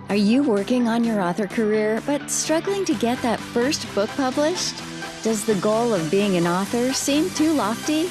Are you working on your author career but struggling to get that first book published? Does the goal of being an author seem too lofty?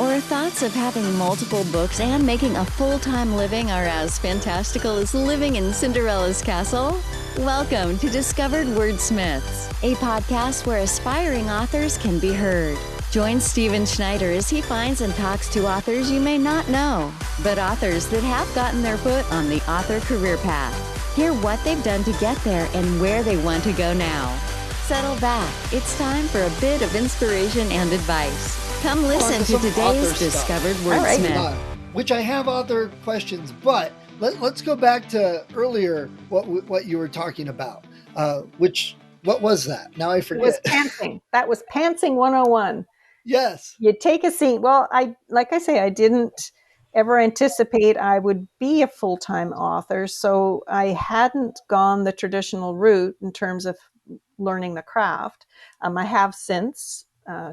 Or thoughts of having multiple books and making a full-time living are as fantastical as living in Cinderella's castle? Welcome to Discovered Wordsmiths, a podcast where aspiring authors can be heard. Join Stephen Schneider as he finds and talks to authors you may not know, but authors that have gotten their foot on the author career path. Hear what they've done to get there and where they want to go now. Settle back. It's time for a bit of inspiration and advice. Come listen to today's Discovered Wordsmith. Which I have other questions, but let's go back to earlier what you were talking about. What was that? Now I forget. It was pantsing. That was pantsing 101. Yes. You take a scene. Well, I didn't ever anticipate I would be a full-time author, so I hadn't gone the traditional route in terms of learning the craft. I have since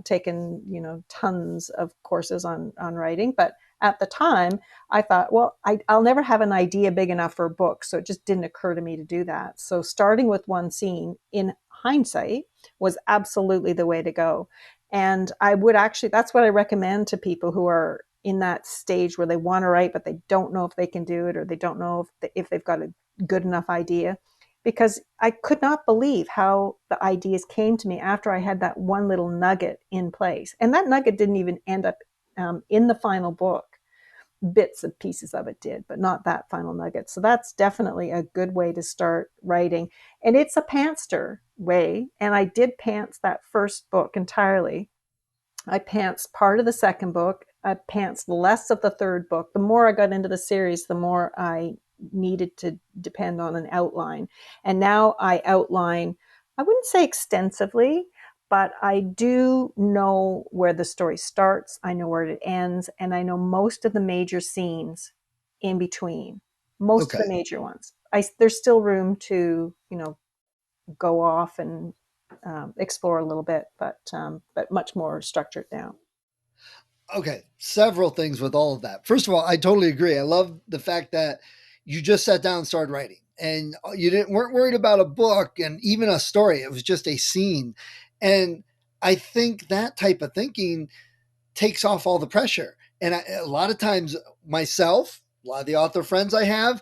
taken, tons of courses on writing, but at the time I thought, well, I'll never have an idea big enough for a book, so it just didn't occur to me to do that. So starting with one scene in hindsight was absolutely the way to go. And that's what I recommend to people who are in that stage where they want to write, but they don't know if they can do it, or they don't know if they've got a good enough idea. Because I could not believe how the ideas came to me after I had that one little nugget in place. And that nugget didn't even end up in the final book. Bits and pieces of it did, but not that final nugget. So that's definitely a good way to start writing. And it's a pantster way. And I did pants that first book entirely. I pantsed part of the second book. I pantsed less of the third book. The more I got into the series, the more I needed to depend on an outline. And now I outline, I wouldn't say extensively, but I do know where the story starts. I know where it ends. And I know most of the major scenes in between, most of the major ones. There's still room to, go off and explore a little bit, but much more structured now. Okay, several things with all of that. First of all, I totally agree. I love the fact that you just sat down and started writing, and you weren't worried about a book and even a story. It was just a scene. And I think that type of thinking takes off all the pressure. And a lot of times myself, a lot of the author friends I have,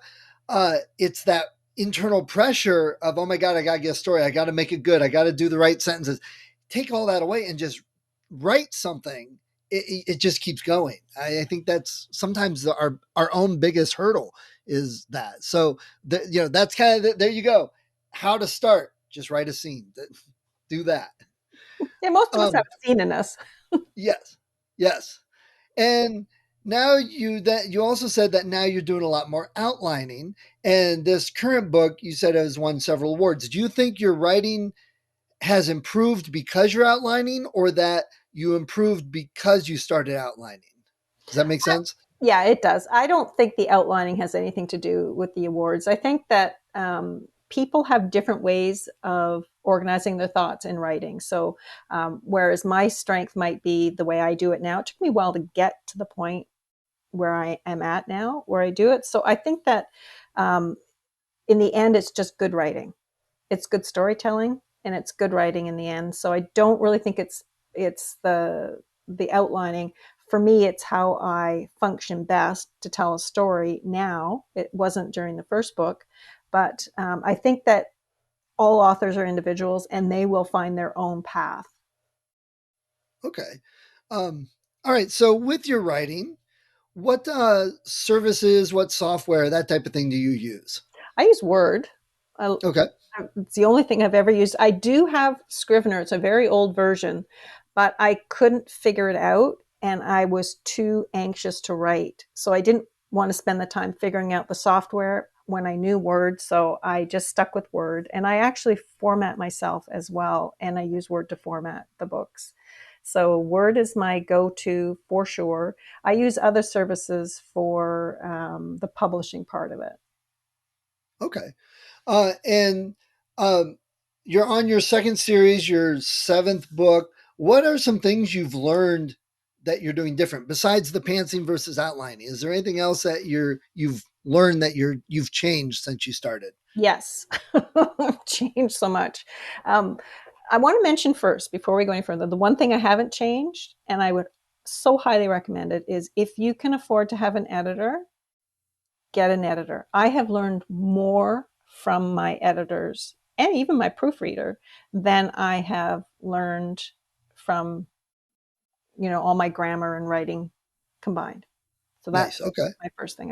it's that internal pressure of, oh my God, I got to get a story. I got to make it good. I got to do the right sentences. Take all that away and just write something. It just keeps going. I think that's sometimes our own biggest hurdle is that. So, that's kind of, there you go. How to start, just write a scene. Do that. Yeah, most of us have a scene in us. Yes. And now you also said that now you're doing a lot more outlining. And this current book, you said, has won several awards. Do you think your writing has improved because you're outlining, or that you improved because you started outlining? Does that make sense? Yeah, it does. I don't think the outlining has anything to do with the awards. I think that people have different ways of organizing their thoughts in writing. So whereas my strength might be the way I do it now, it took me a while to get to the point where I am at now, where I do it. So I think that in the end, it's just good writing. It's good storytelling, and it's good writing in the end. So I don't really think it's the outlining. For me, it's how I function best to tell a story now. It wasn't during the first book, but I think that all authors are individuals, and they will find their own path. Okay. All right. So with your writing, what services, what software, that type of thing do you use? I use Word. Okay. It's the only thing I've ever used. I do have Scrivener. It's a very old version, but I couldn't figure it out, and I was too anxious to write. So I didn't want to spend the time figuring out the software when I knew Word. So I just stuck with Word, and I actually format myself as well. And I use Word to format the books. So Word is my go-to for sure. I use other services for the publishing part of it. Okay. And you're on your second series, your seventh book. What are some things you've learned that you're doing different besides the pantsing versus outlining? Is there anything else that you've learned that you've changed since you started? Yes, changed so much. Um, I want to mention first, before we go any further, the one thing I haven't changed, and I would so highly recommend it, is if you can afford to have an editor, get an editor. I have learned more from my editors and even my proofreader than I have learned from, all my grammar and writing combined. So that Nice. is Okay. my first thing.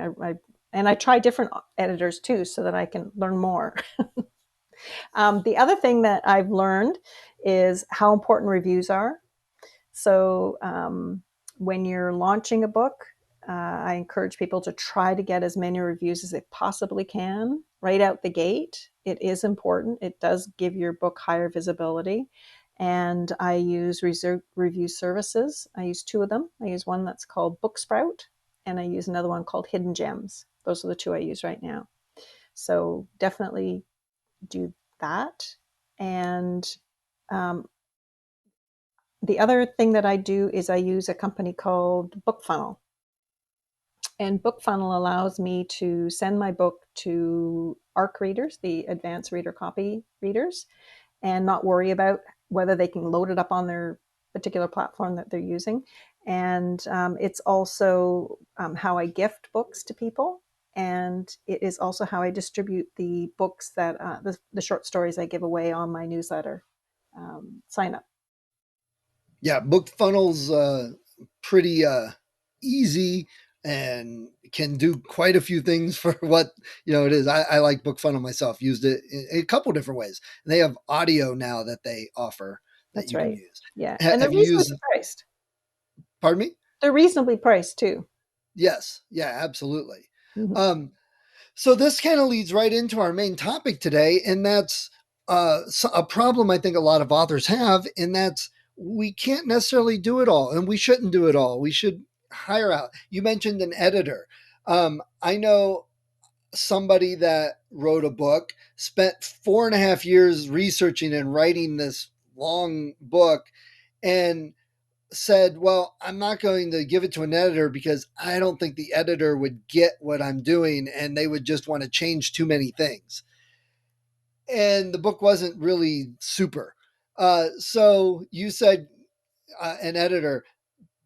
And I try different editors too, so that I can learn more. The other thing that I've learned is how important reviews are. So when you're launching a book, I encourage people to try to get as many reviews as they possibly can right out the gate. It is important. It does give your book higher visibility. And I use review services. I use two of them. I use one that's called Booksprout, and I use another one called Hidden Gems. Those are the two I use right now. So definitely do that. And um, the other thing that I do is I use a company called BookFunnel. And BookFunnel allows me to send my book to ARC readers, the advanced reader copy readers, and not worry about whether they can load it up on their particular platform that they're using. And it's also how I gift books to people. And it is also how I distribute the books that the short stories I give away on my newsletter sign up. Yeah, book funnels pretty easy and can do quite a few things for what it is. I like book funnel myself. Used it in a couple different ways. They have audio now that they offer that That's you can right. use. Yeah. And they're Have you reasonably used? priced. Pardon me. They're reasonably priced too. Yes. Yeah. Absolutely. Mhm. Um, So this kind of leads right into our main topic today, and that's a problem I think a lot of authors have, and that's we can't necessarily do it all, and we shouldn't do it all. We should hire out. You mentioned an editor. I know somebody that wrote a book, spent 4.5 years researching and writing this long book, and said, well, I'm not going to give it to an editor because I don't think the editor would get what I'm doing and they would just want to change too many things. And the book wasn't really super. So you said an editor.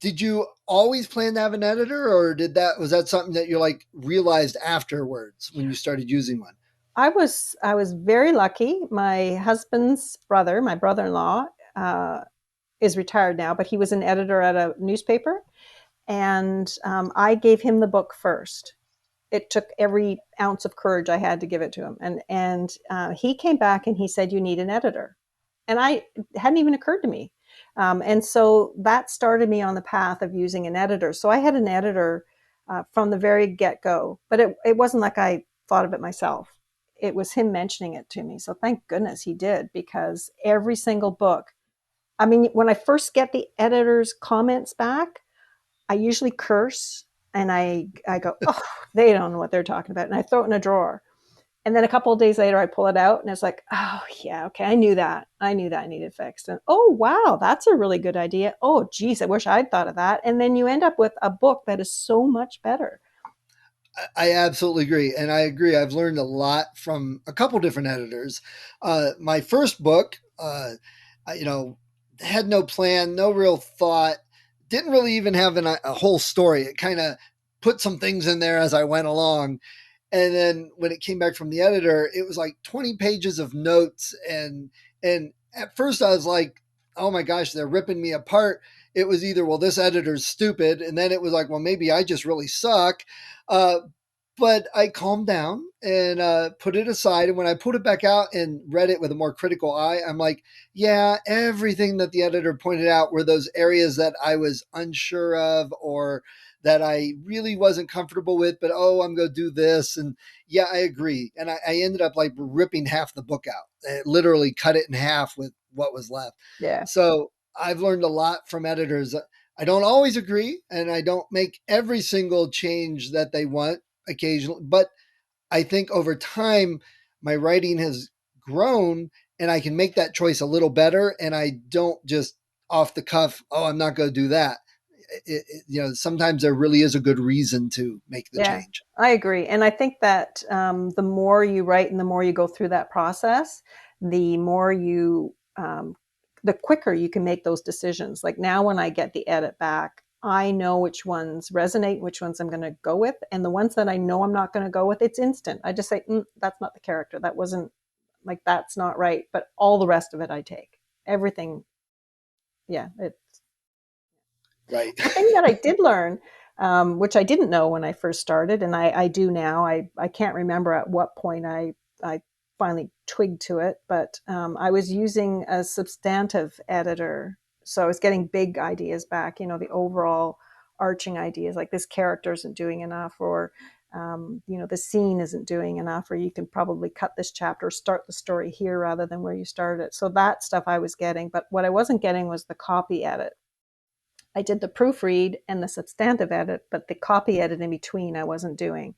Did you always plan to have an editor, or was that something that you like realized afterwards when you started using one? I was very lucky. My husband's brother, my brother-in-law, is retired now, but he was an editor at a newspaper, and I gave him the book first. It took every ounce of courage I had to give it to him, and he came back and he said, "You need an editor," and I it hadn't even occurred to me, and so that started me on the path of using an editor. So I had an editor from the very get go, but it wasn't like I thought of it myself. It was him mentioning it to me. So thank goodness he did, because every single book. I mean, when I first get the editor's comments back, I usually curse and I go, oh, they don't know what they're talking about. And I throw it in a drawer. And then a couple of days later, I pull it out and it's like, oh, yeah, okay, I knew that. I knew that needed fixed. And oh, wow, that's a really good idea. Oh, geez, I wish I'd thought of that. And then you end up with a book that is so much better. I absolutely agree. And I agree. I've learned a lot from a couple different editors. My first book, had no plan, no real thought, didn't really even have a whole story. It kind of put some things in there as I went along. And then when it came back from the editor, it was like 20 pages of notes. And at first I was like, oh my gosh, they're ripping me apart. It was either, well, this editor's stupid. And then it was like, well, maybe I just really suck. Uh, but I calmed down and put it aside. And when I put it back out and read it with a more critical eye, I'm like, yeah, everything that the editor pointed out were those areas that I was unsure of or that I really wasn't comfortable with, but oh, I'm going to do this. And yeah, I agree. And I ended up like ripping half the book out. I literally cut it in half with what was left. Yeah. So I've learned a lot from editors. I don't always agree and I don't make every single change that they want occasionally, but I think over time, my writing has grown and I can make that choice a little better. And I don't just off the cuff, oh, I'm not going to do that. sometimes there really is a good reason to make the Yeah, change. I agree. And I think that the more you write and the more you go through that process, the more the quicker you can make those decisions. Like now, when I get the edit back, I know which ones resonate, which ones I'm going to go with. And the ones that I know I'm not going to go with, it's instant. I just say, that's not the character. That wasn't like, that's not right. But all the rest of it, I take everything. Yeah, Right. the thing that I did learn, which I didn't know when I first started, and I do now. I can't remember at what point I finally twigged to it, but I was using a substantive editor, so I was getting big ideas back. The overall arching ideas, like this character isn't doing enough, or the scene isn't doing enough, or you can probably cut this chapter, start the story here rather than where you started. So that stuff I was getting, but what I wasn't getting was the copy edit. I did the proofread and the substantive edit, but the copy edit in between I wasn't doing.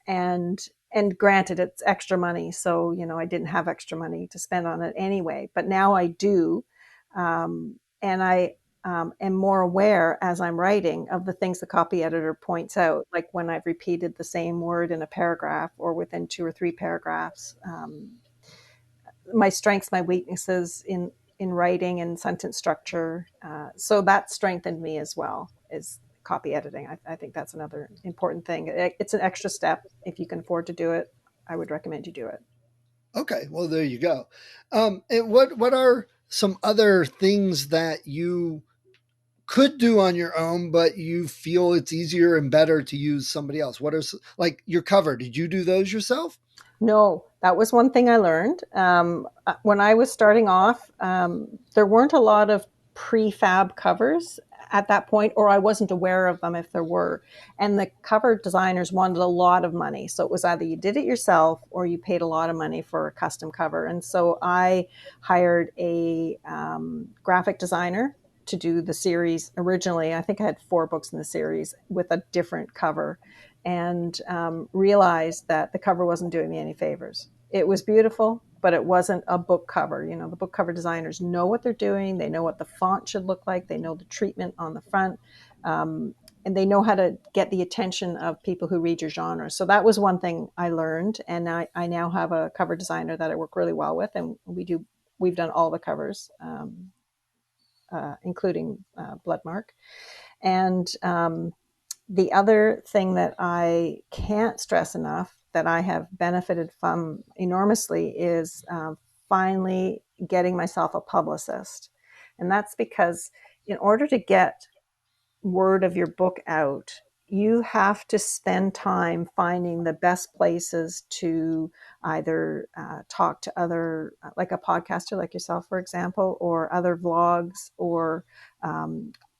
And and granted, it's extra money, so I didn't have extra money to spend on it anyway. But now I do, and I am more aware as I'm writing of the things the copy editor points out, like when I've repeated the same word in a paragraph or within two or three paragraphs. My strengths, my weaknesses in writing and sentence structure. So that strengthened me as well as copy editing. I think that's another important thing. It's an extra step. If you can afford to do it, I would recommend you do it. Okay, well there you go. And what are some other things that you could do on your own, but you feel it's easier and better to use somebody else? What are like your cover? Did you do those yourself? No, that was one thing I learned. When I was starting off, there weren't a lot of prefab covers at that point, or I wasn't aware of them if there were. And the cover designers wanted a lot of money. So it was either you did it yourself or you paid a lot of money for a custom cover. And so I hired a graphic designer to do the series originally. I think I had 4 books in the series with a different cover, and realized that the cover wasn't doing me any favors. It was beautiful, but it wasn't a book cover. The book cover designers know what they're doing. They know what the font should look like. They know the treatment on the front. And they know how to get the attention of people who read your genre. So that was one thing I learned. And I now have a cover designer that I work really well with. And we've done all the covers, including Bloodmark. And the other thing that I can't stress enough that I have benefited from enormously is finally getting myself a publicist. And that's because in order to get word of your book out, you have to spend time finding the best places to either talk to other, like a podcaster like yourself, for example, or other vlogs, or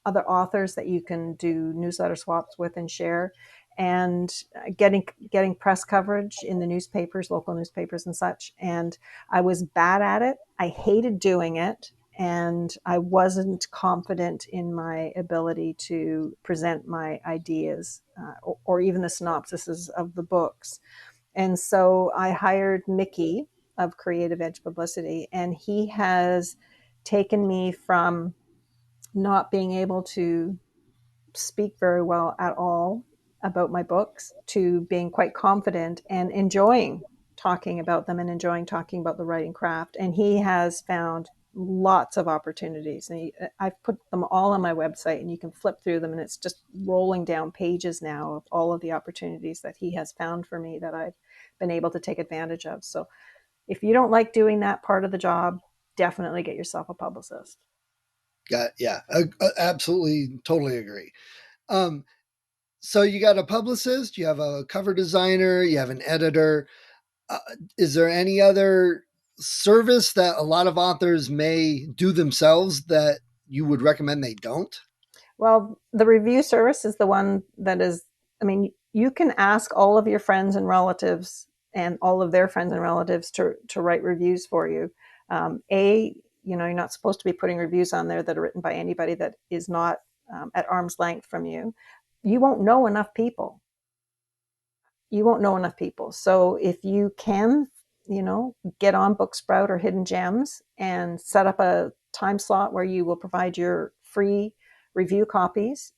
other authors that you can do newsletter swaps with and share, and getting press coverage in the newspapers, local newspapers and such. And I was bad at it. I hated doing it, and I wasn't confident in my ability to present my ideas, or even the synopsises of the books. And so I hired Mickey of Creative Edge Publicity, and he has taken me from not being able to speak very well at all about my books to being quite confident and enjoying talking about them and enjoying talking about the writing craft. And he has found lots of opportunities. And I've put them all on my website, and you can flip through them, and it's just rolling down pages now of all of the opportunities that he has found for me that I've been able to take advantage of. So if you don't like doing that part of the job, definitely get yourself a publicist. Yeah, absolutely, totally agree. Um, so you got a publicist, you have a cover designer, you have an editor. Uh, is there any other service that a lot of authors may do themselves that you would recommend they don't? Well, the review service is the one that is, I mean, you can ask all of your friends and relatives and all of their friends and relatives to write reviews for you. You're not supposed to be putting reviews on there that are written by anybody that is not at arm's length from you. You won't know enough people. You won't know enough people. So if you can, get on Booksprout or Hidden Gems and set up a time slot where you will provide your free review copies,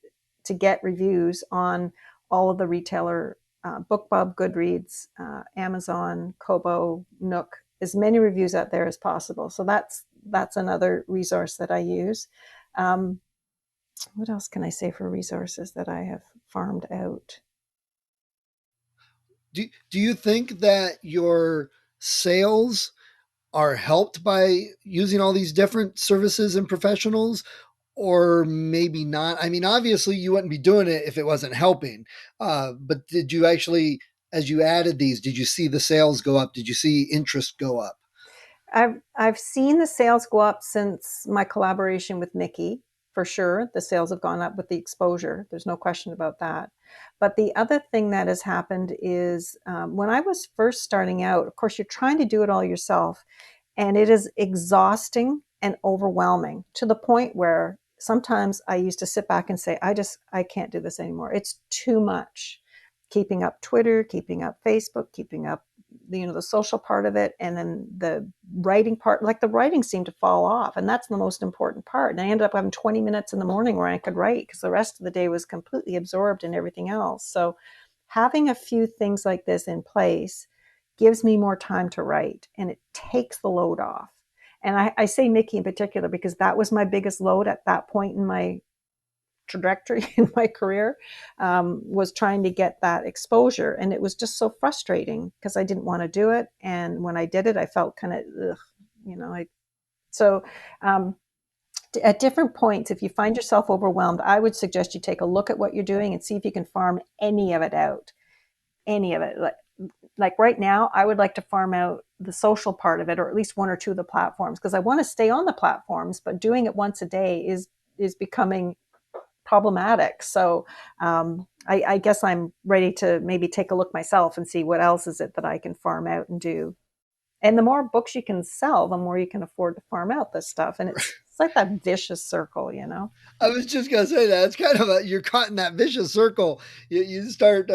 to get reviews on all of the retailer, BookBub, Goodreads, Amazon, Kobo, Nook, as many reviews out there as possible. So that's another resource that I use. What else can I say for resources that I have farmed out? Do you think that your sales are helped by using all these different services and professionals, or maybe not? I mean, obviously you wouldn't be doing it if it wasn't helping. But did you actually, as you added these, did you see the sales go up? Did you see interest go up? I've seen the sales go up since my collaboration with Mickey, for sure. The sales have gone up with the exposure. There's no question about that. But the other thing that has happened is when I was first starting out, of course, you're trying to do it all yourself, and it is exhausting and overwhelming to the point where sometimes I used to sit back and say, I can't do this anymore. It's too much. Keeping up Twitter, keeping up Facebook, keeping up the social part of it, and then the writing part, like the writing seemed to fall off, and that's the most important part. And I ended up having 20 minutes in the morning where I could write because the rest of the day was completely absorbed in everything else. So having a few things like this in place gives me more time to write, and it takes the load off. And I say Mickey in particular because that was my biggest load at that point in my trajectory in my career, was trying to get that exposure. And it was just so frustrating because I didn't want to do it. And when I did it, I felt kind of, so at different points, if you find yourself overwhelmed, I would suggest you take a look at what you're doing and see if you can farm any of it out. Any of it. Like right now, I would like to farm out the social part of it, or at least one or two of the platforms, because I want to stay on the platforms, but doing it once a day is becoming problematic. So I guess I'm ready to maybe take a look myself and see what else is it that I can farm out and do. And the more books you can sell, the more you can afford to farm out this stuff. And it's like that vicious circle. I was just gonna say that it's kind of you're caught in that vicious circle. You start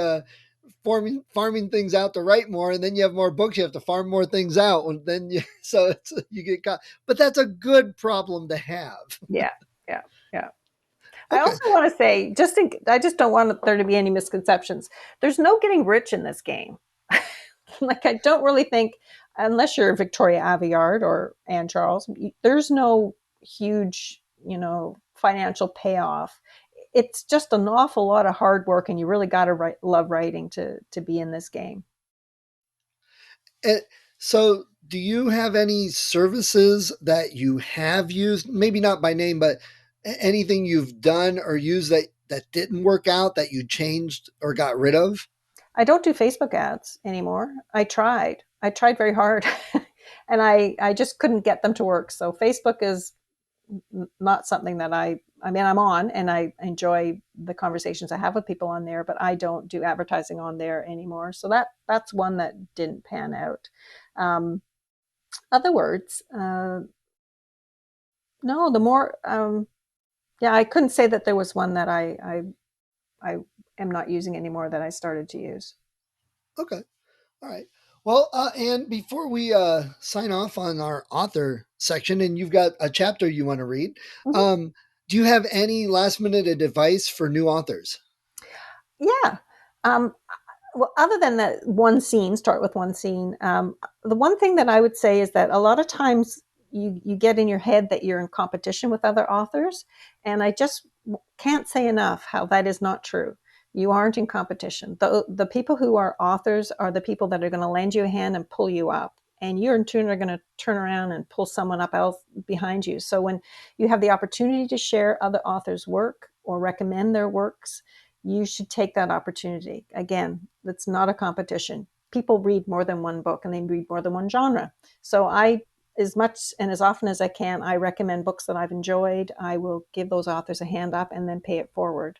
farming things out to write more, and then you have more books. You have to farm more things out, and then you get caught. But that's a good problem to have. Yeah, yeah, yeah. I Okay. also want to say, I just don't want there to be any misconceptions. There's no getting rich in this game. Like, I don't really think, unless you're Victoria Aveyard or Anne Charles, there's no huge, financial payoff. It's just an awful lot of hard work, and you really got to love writing to be in this game. And so, do you have any services that you have used? Maybe not by name, but anything you've done or used that didn't work out that you changed or got rid of? I don't do Facebook ads anymore. I tried. I tried very hard, and I just couldn't get them to work. So Facebook is not something that I mean, I'm on and I enjoy the conversations I have with people on there, but I don't do advertising on there anymore. So that's one that didn't pan out. Other words, no, the more, yeah, I couldn't say that there was one that I am not using anymore that I started to use. Okay. All right. Well, and before we sign off on our author section, and you've got a chapter you want to read, Mhm. um, do you have any last minute advice for new authors? Yeah. Um, well, other than that one scene, start with one scene. The one thing that I would say is that a lot of times you get in your head that you're in competition with other authors, and I just can't say enough how that is not true. You aren't in competition. The people who are authors are the people that are going to lend you a hand and pull you up, and you in turn are going to turn around and pull someone up else behind you. So when you have the opportunity to share other authors' work or recommend their works, you should take that opportunity. Again, it's not a competition. People read more than one book and they read more than one genre. So as much and as often as I can, I recommend books that I've enjoyed. I will give those authors a hand up and then pay it forward.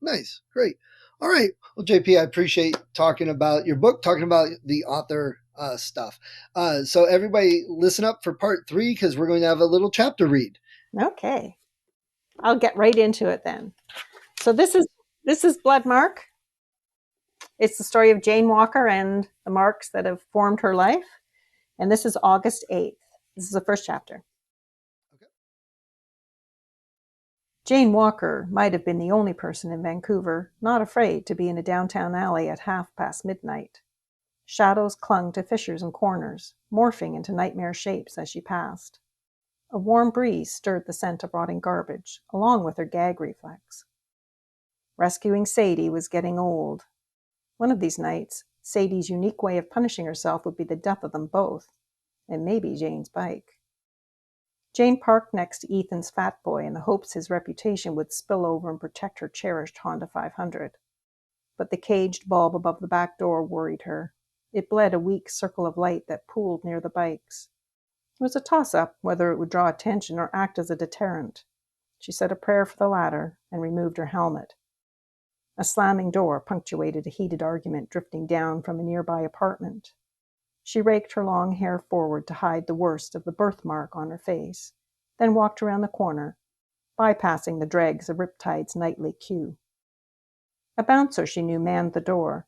Nice. Great. All right. Well, JP, I appreciate talking about your book, talking about the author stuff. So everybody listen up for part 3 because we're going to have a little chapter read. Okay. I'll get right into it then. So this is Blood Mark. It's the story of Jane Walker and the marks that have formed her life. And this is August 8th. This is the first chapter. Okay. Jane Walker might have been the only person in Vancouver not afraid to be in a downtown alley at midnight. Shadows clung to fissures and corners, morphing into nightmare shapes as she passed. A warm breeze stirred the scent of rotting garbage, along with her gag reflex. Rescuing Sadie was getting old. One of these nights, Sadie's unique way of punishing herself would be the death of them both, and maybe Jane's bike. Jane parked next to Ethan's fat boy in the hopes his reputation would spill over and protect her cherished Honda 500. But the caged bulb above the back door worried her. It bled a weak circle of light that pooled near the bikes. It was a toss-up whether it would draw attention or act as a deterrent. She said a prayer for the latter and removed her helmet. A slamming door punctuated a heated argument drifting down from a nearby apartment. She raked her long hair forward to hide the worst of the birthmark on her face, then walked around the corner, bypassing the dregs of Riptide's nightly queue. A bouncer she knew manned the door.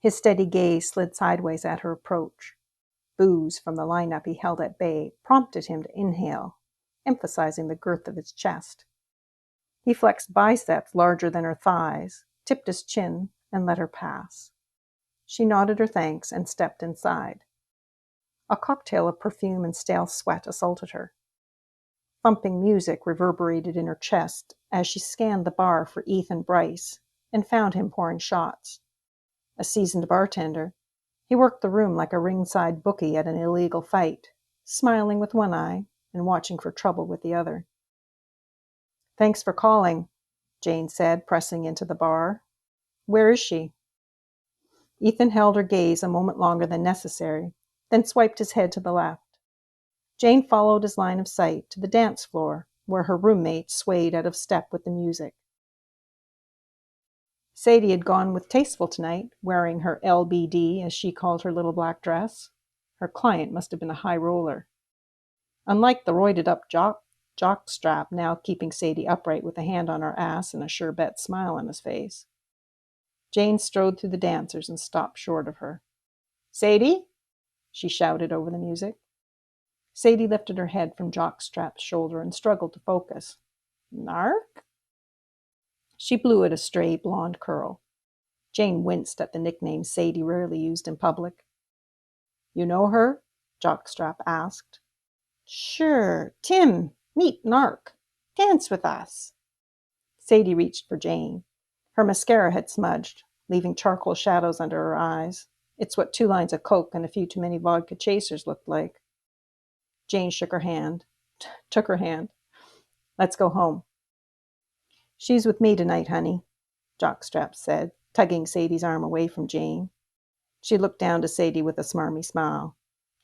His steady gaze slid sideways at her approach. Booze from the lineup he held at bay prompted him to inhale, emphasizing the girth of his chest. He flexed biceps larger than her thighs, tipped his chin, and let her pass. She nodded her thanks and stepped inside. A cocktail of perfume and stale sweat assaulted her. Thumping music reverberated in her chest as she scanned the bar for Ethan Bryce and found him pouring shots. A seasoned bartender, he worked the room like a ringside bookie at an illegal fight, smiling with one eye and watching for trouble with the other. "Thanks for calling," Jane said, pressing into the bar. "Where is she?" Ethan held her gaze a moment longer than necessary, then swiped his head to the left. Jane followed his line of sight to the dance floor, where her roommate swayed out of step with the music. Sadie had gone with Tasteful tonight, wearing her LBD, as she called her little black dress. Her client must have been a high roller. Unlike the roided-up jockstrap now keeping Sadie upright with a hand on her ass and a sure-bet smile on his face. Jane strode through the dancers and stopped short of her. "Sadie?" she shouted over the music. Sadie lifted her head from Jockstrap's shoulder and struggled to focus. "Nark?" She blew at a stray blonde curl. Jane winced at the nickname Sadie rarely used in public. "You know her?" Jockstrap asked. "Sure. Tim, meet Nark. Dance with us." Sadie reached for Jane. Her mascara had smudged, leaving charcoal shadows under her eyes. It's what 2 lines of Coke and a few too many vodka chasers looked like. Jane took her hand. "Let's go home." "She's with me tonight, honey," Jockstrap said, tugging Sadie's arm away from Jane. She looked down to Sadie with a smarmy smile.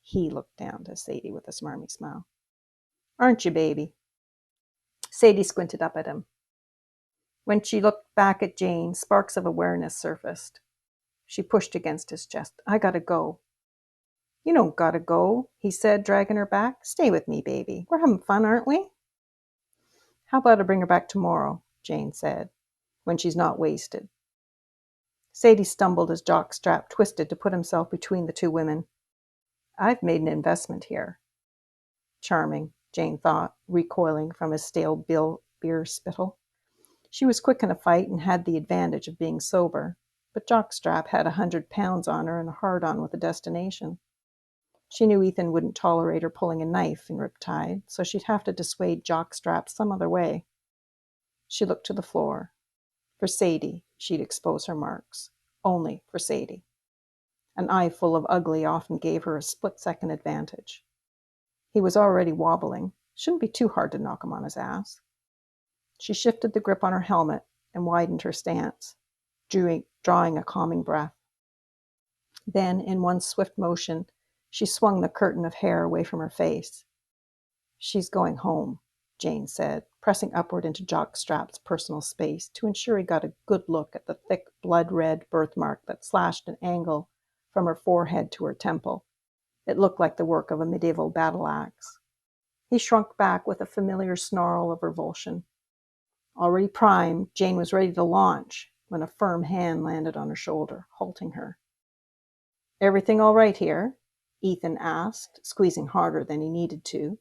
He looked down to Sadie with a smarmy smile. "Aren't you, baby?" Sadie squinted up at him. When she looked back at Jane, sparks of awareness surfaced. She pushed against his chest. "I gotta go." "You don't gotta go," he said, dragging her back. "Stay with me, baby. We're having fun, aren't we?" "How about I bring her back tomorrow?" Jane said, "when she's not wasted." Sadie stumbled as Jockstrap twisted to put himself between the 2 women. "I've made an investment here." Charming, Jane thought, recoiling from his stale beer spittle. She was quick in a fight and had the advantage of being sober, but Jockstrap had 100 pounds on her and a hard-on with a destination. She knew Ethan wouldn't tolerate her pulling a knife in Riptide, so she'd have to dissuade Jockstrap some other way. She looked to the floor. For Sadie, she'd expose her marks. Only for Sadie. An eye full of ugly often gave her a split-second advantage. He was already wobbling. Shouldn't be too hard to knock him on his ass. She shifted the grip on her helmet and widened her stance, drawing a calming breath. Then, in one swift motion, she swung the curtain of hair away from her face. "She's going home," Jane said, pressing upward into Jockstrap's personal space to ensure he got a good look at the thick, blood-red birthmark that slashed an angle from her forehead to her temple. It looked like the work of a medieval battle axe. He shrunk back with a familiar snarl of revulsion. Already primed, Jane was ready to launch when a firm hand landed on her shoulder, halting her. "Everything all right here?" Ethan asked, squeezing harder than he needed to.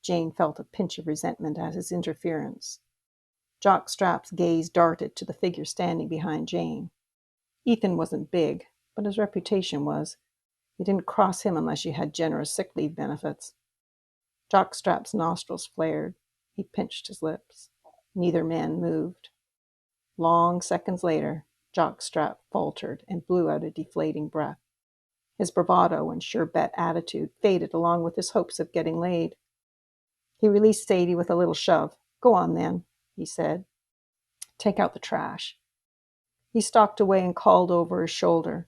Jane felt a pinch of resentment at his interference. Jockstrap's gaze darted to the figure standing behind Jane. Ethan wasn't big, but his reputation was. You didn't cross him unless you had generous sick leave benefits. Jockstrap's nostrils flared. He pinched his lips. Neither man moved. Long seconds later, Jockstrap faltered and blew out a deflating breath. His bravado and sure-bet attitude faded along with his hopes of getting laid. He released Sadie with a little shove. "Go on, then," he said. "Take out the trash." He stalked away and called over his shoulder.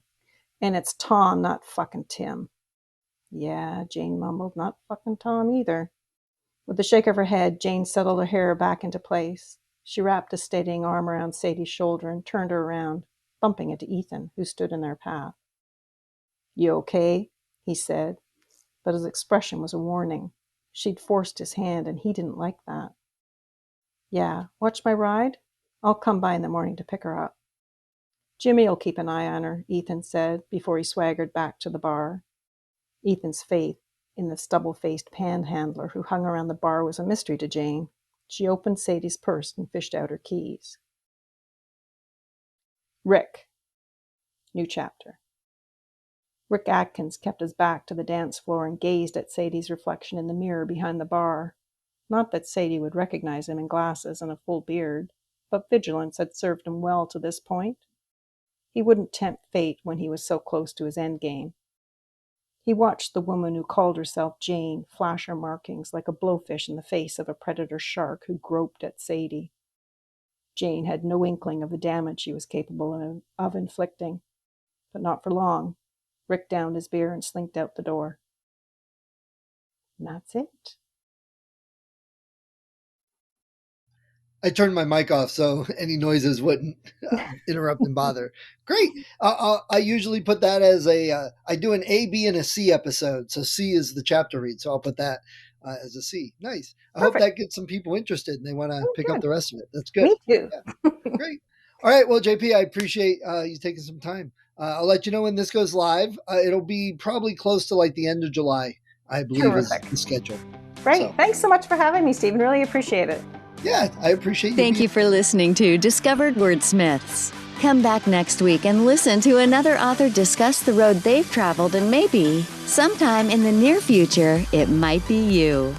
"And it's Tom, not fucking Tim." "Yeah," Jane mumbled, "not fucking Tom either." With a shake of her head, Jane settled her hair back into place. She wrapped a steadying arm around Sadie's shoulder and turned her around, bumping into Ethan, who stood in their path. "You okay?" he said, but his expression was a warning. She'd forced his hand, and he didn't like that. "Yeah, watch my ride? I'll come by in the morning to pick her up." "Jimmy'll keep an eye on her," Ethan said, before he swaggered back to the bar. Ethan's faith in the stubble-faced panhandler who hung around the bar was a mystery to Jane. She opened Sadie's purse and fished out her keys. Rick. New chapter. Rick Atkins kept his back to the dance floor and gazed at Sadie's reflection in the mirror behind the bar. Not that Sadie would recognize him in glasses and a full beard, but vigilance had served him well to this point. He wouldn't tempt fate when he was so close to his endgame. He watched the woman who called herself Jane flash her markings like a blowfish in the face of a predator shark who groped at Sadie. Jane had no inkling of the damage she was capable of inflicting, but not for long. Rick downed his beer and slinked out the door. And that's it. I turned my mic off so any noises wouldn't interrupt and bother. Great. I usually put that as I do an A, B, and a C episode. So C is the chapter read. So I'll put that as a C. Nice. I hope that gets some people interested and they want to pick up the rest of it. That's good. Me too. Yeah. Great. All right. Well, JP, I appreciate you taking some time. I'll let you know when this goes live. It'll be probably close to like the end of July, I believe is the schedule. Great. So. Thanks so much for having me, Stephen. Really appreciate it. Yeah, I appreciate you. Thank you for listening to Discovered Wordsmiths. Come back next week and listen to another author discuss the road they've traveled, and maybe, sometime in the near future, it might be you.